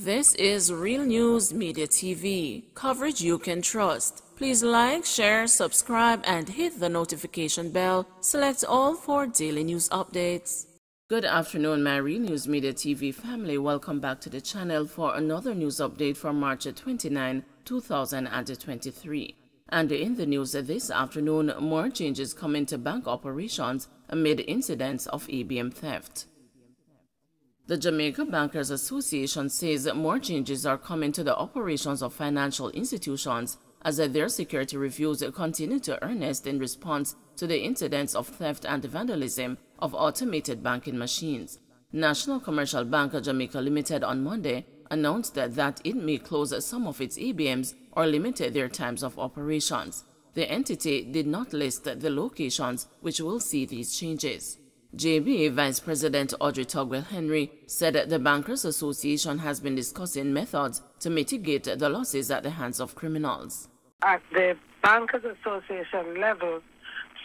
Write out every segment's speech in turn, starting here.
This is Real News Media TV, coverage you can trust. Please like, share, subscribe, and hit the notification bell. Select all for daily news updates. Good afternoon, my Real News Media TV family. Welcome back to the channel for another news update for March 29, 2023. And in the news this afternoon, more changes come into bank operations amid incidents of ABM theft. The Jamaica Bankers Association says more changes are coming to the operations of financial institutions as their security reviews continue to earnest in response to the incidents of theft and vandalism of automated banking machines. National Commercial Bank of Jamaica Limited on Monday announced that it may close some of its ABMs or limit their times of operations. The entity did not list the locations which will see these changes. JBA Vice President Audrey Tugwell Henry said the Bankers Association has been discussing methods to mitigate the losses at the hands of criminals. At the Bankers Association level,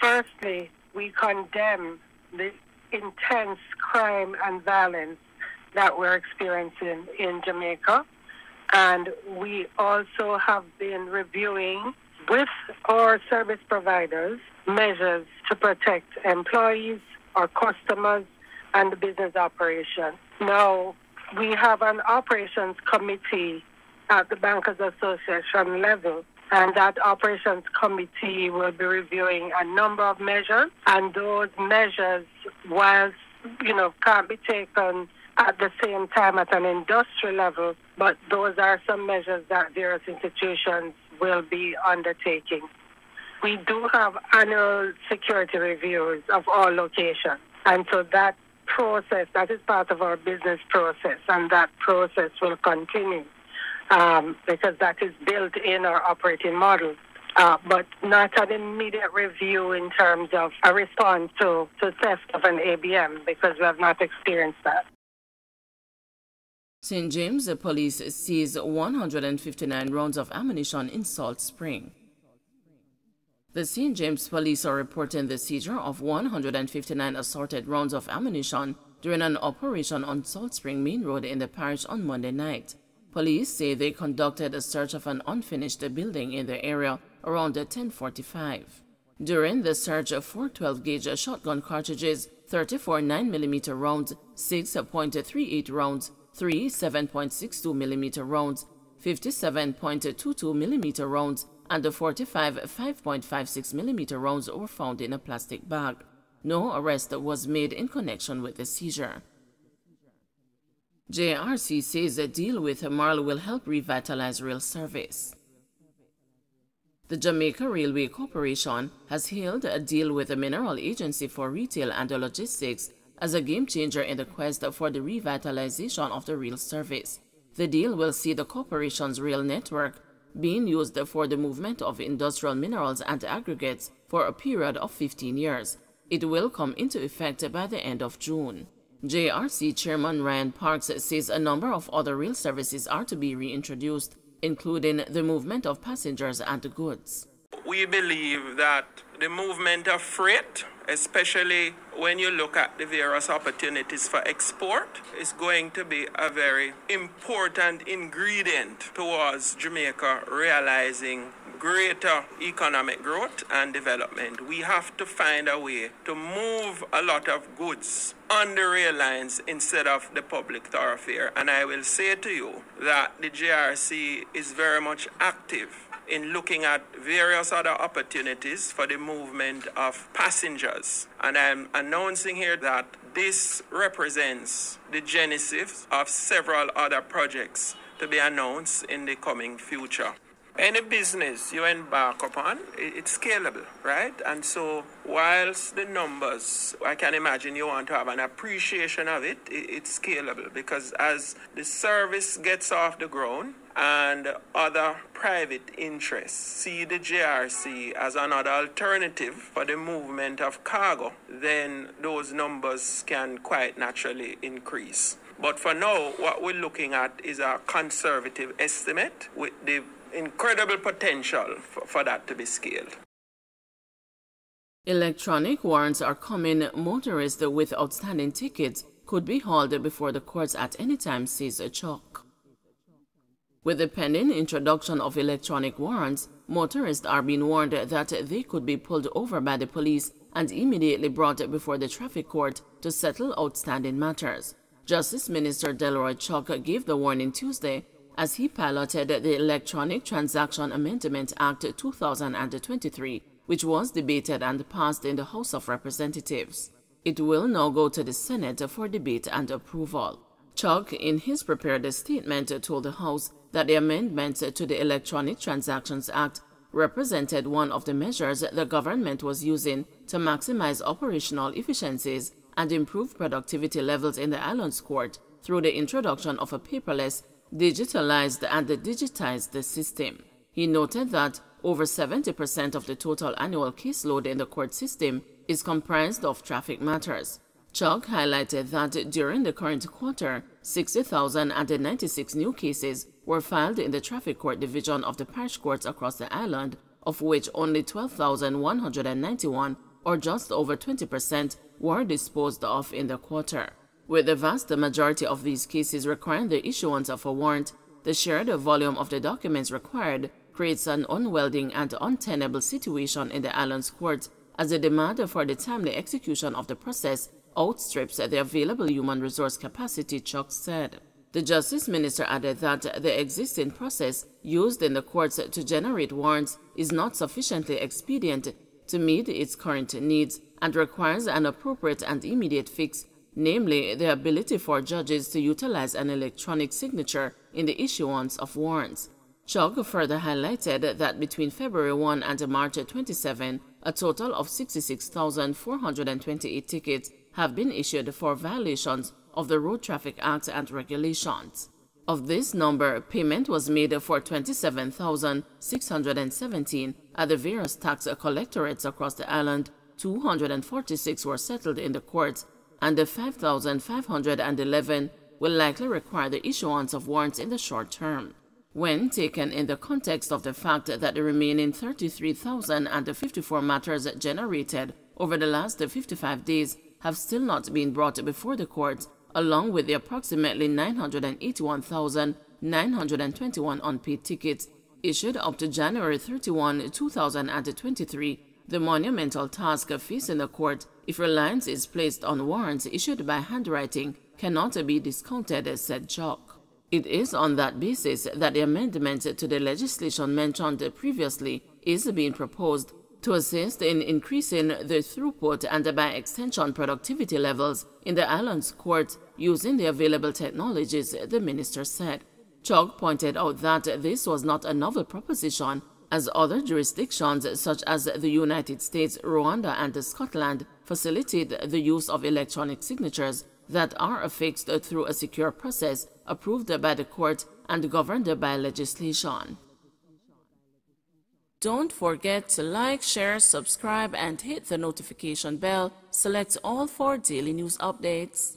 firstly, we condemn the intense crime and violence that we're experiencing in Jamaica, and we also have been reviewing with our service providers measures to protect employees, our customers, and the business operation. Now, we have an operations committee at the Bankers Association level, and that operations committee will be reviewing a number of measures, and those measures, whilst, can't be taken at the same time at an industrial level, but those are some measures that various institutions will be undertaking. We do have annual security reviews of all locations. And so that process, that is part of our business process, and that process will continue because that is built in our operating model. But not an immediate review in terms of a response to theft of an ABM, because we have not experienced that. St. James police seized 159 rounds of ammunition in Salt Spring. The St. James police are reporting the seizure of 159 assorted rounds of ammunition during an operation on Salt Spring Main Road in the parish on Monday night. Police say they conducted a search of an unfinished building in the area around 10:45. During the search, 4 12-gauge shotgun cartridges, 34 9mm rounds, 6.38 rounds, 3 7.62mm rounds, 57.22mm rounds, and the 45 5.56mm rounds were found in a plastic bag. No arrest was made in connection with the seizure. JRC says a deal with Marl will help revitalize rail service. The Jamaica Railway Corporation has hailed a deal with the Mineral Agency for Retail and Logistics as a game changer in the quest for the revitalization of the rail service. The deal will see the corporation's rail network being used for the movement of industrial minerals and aggregates for a period of 15 years. It will come into effect by the end of June. JRC Chairman Ryan Parks says a number of other rail services are to be reintroduced, including the movement of passengers and goods. We believe that the movement of freight, especially when you look at the various opportunities for export, is going to be a very important ingredient towards Jamaica realizing greater economic growth and development. We have to find a way to move a lot of goods on the rail lines instead of the public thoroughfare. And I will say to you that the JRC is very much active in looking at various other opportunities for the movement of passengers. And I'm announcing here that this represents the genesis of several other projects to be announced in the coming future. Any business you embark upon, it's scalable, right? And so whilst the numbers, I can imagine you want to have an appreciation of it, it's scalable, because as the service gets off the ground and other private interests see the JRC as another alternative for the movement of cargo, then those numbers can quite naturally increase. But for now, what we're looking at is a conservative estimate with the incredible potential for that to be scaled. Electronic warrants are coming. Motorists with outstanding tickets could be hauled before the courts at any time, says Chuck. With the pending introduction of electronic warrants, motorists are being warned that they could be pulled over by the police and immediately brought before the traffic court to settle outstanding matters. Justice Minister Delroy Chuck gave the warning Tuesday as he piloted the Electronic Transaction Amendment Act 2023, which was debated and passed in the House of Representatives. It will now go to the Senate for debate and approval. Chuck, in his prepared statement, told the House that the amendment to the Electronic Transactions Act represented one of the measures the government was using to maximize operational efficiencies and improve productivity levels in the island's court through the introduction of a paperless, digitalized and digitized system. He noted that over 70% of the total annual caseload in the court system is comprised of traffic matters. Chuck highlighted that during the current quarter, 60,096 new cases were filed in the Traffic Court Division of the parish courts across the island, of which only 12,191, or just over 20%, were disposed of in the quarter. With the vast majority of these cases requiring the issuance of a warrant, the shared volume of the documents required creates an unwielding and untenable situation in the island's courts, as the demand for the timely execution of the process outstrips the available human resource capacity, Chuck said. The Justice Minister added that the existing process used in the courts to generate warrants is not sufficiently expedient to meet its current needs and requires an appropriate and immediate fix, namely the ability for judges to utilize an electronic signature in the issuance of warrants. Chuck further highlighted that between February 1 and March 27, a total of 66,428 tickets have been issued for violations of the Road Traffic Act and regulations. Of this number, payment was made for 27,617 at the various tax collectorates across the island, 246 were settled in the courts, and the 5,511 will likely require the issuance of warrants in the short term. When taken in the context of the fact that the remaining 33,054 matters generated over the last 55 days have still not been brought before the courts, along with the approximately 981,921 unpaid tickets issued up to January 31, 2023, the monumental task facing the court, if reliance is placed on warrants issued by handwriting, cannot be discounted, said Chuck. It is on that basis that the amendment to the legislation mentioned previously is being proposed to assist in increasing the throughput and by extension productivity levels in the island's court using the available technologies, the minister said. Chuck pointed out that this was not a novel proposition, as other jurisdictions such as the United States, Rwanda and Scotland facilitate the use of electronic signatures that are affixed through a secure process approved by the court and governed by legislation. Don't forget to like, share, subscribe, and hit the notification bell. Select all for daily news updates.